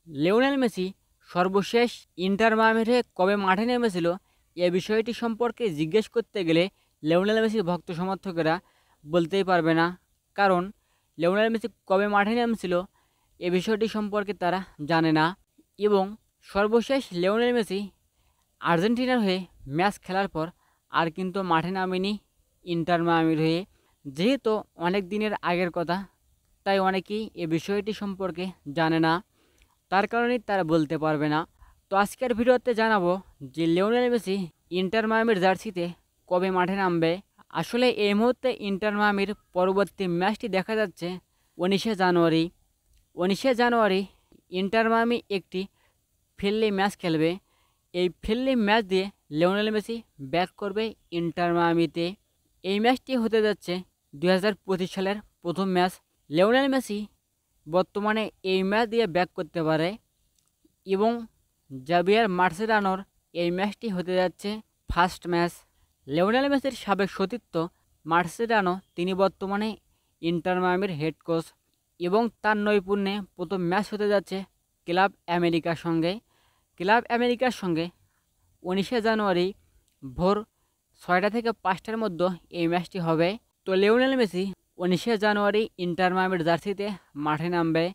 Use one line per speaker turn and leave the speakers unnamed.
Lionel Messi সর্বশেষ inter মায়ামির হয়ে কবে মাঠে নেমেছিল এ বিষয়টি সম্পর্কে জিজ্ঞেস করতে গেলে লিওনেল মেসির ভক্ত সমর্থকেরা বলতেই পারবে না। কারণ লিওনেল মেসি কবে মাঠে নেমেছিল এ বিষয়টি সম্পর্কে তারা জানে না। এবং সর্বশেষ লিওনেল মেসি আর্জেন্টিনার হয়ে ম্যাচ খেলার পর আর কিন্তু মাঠে নামেনি ইন্টার মায়ামির হয়ে। যেহেতু অনেক দিনের আগের কথা, তাই অনেকেই এ বিষয়টি সম্পর্কে জানে না, তার কারণেই তারা বলতে পারবে না। তো আজকের ভিডিওতে জানাবো যে লিওনেল মেসি ইন্টার মায়ামির জার্সিতে কবে মাঠে নামবে। আসলে এই মুহূর্তে ইন্টার মায়ামির পরবর্তী ম্যাচটি দেখা যাচ্ছে 19শে জানুয়ারি। 19শে জানুয়ারি ইন্টার মায়ামি একটি ফ্রেন্ডলি ম্যাচ খেলবে। এই ফ্রেন্ডলি ম্যাচ দিয়ে লিওনেল মেসি ব্যাক করবে ইন্টার মায়ামিতে। এই ম্যাচটি হতে যাচ্ছে 2025 সালের প্রথম ম্যাচ। লিওনেল মেসি বর্তমানে এই ম্যাচ দিয়ে ব্যাক করতে পারে এবং জাভিয়ার মার্সেরানোর এই ম্যাচটি হতে যাচ্ছে ফার্স্ট ম্যাচ। লিওনেল মেসির সাবেক সতীর্থ মার্সেরানো তিনি বর্তমানে ইন্টার মায়ামির হেড কোচ এবং তার নৈপুণ্যে প্রথম ম্যাচ হতে যাচ্ছে ক্লাব আমেরিকার সঙ্গে। ক্লাব আমেরিকার সঙ্গে 19শে জানুয়ারি ভোর 6টা থেকে 5টার মধ্যে এই ম্যাচটি হবে। তো লিওনেল মেসি 19শে জানুয়ারি ইন্টার মায়ামির জার্সিতে মাঠে নামবে।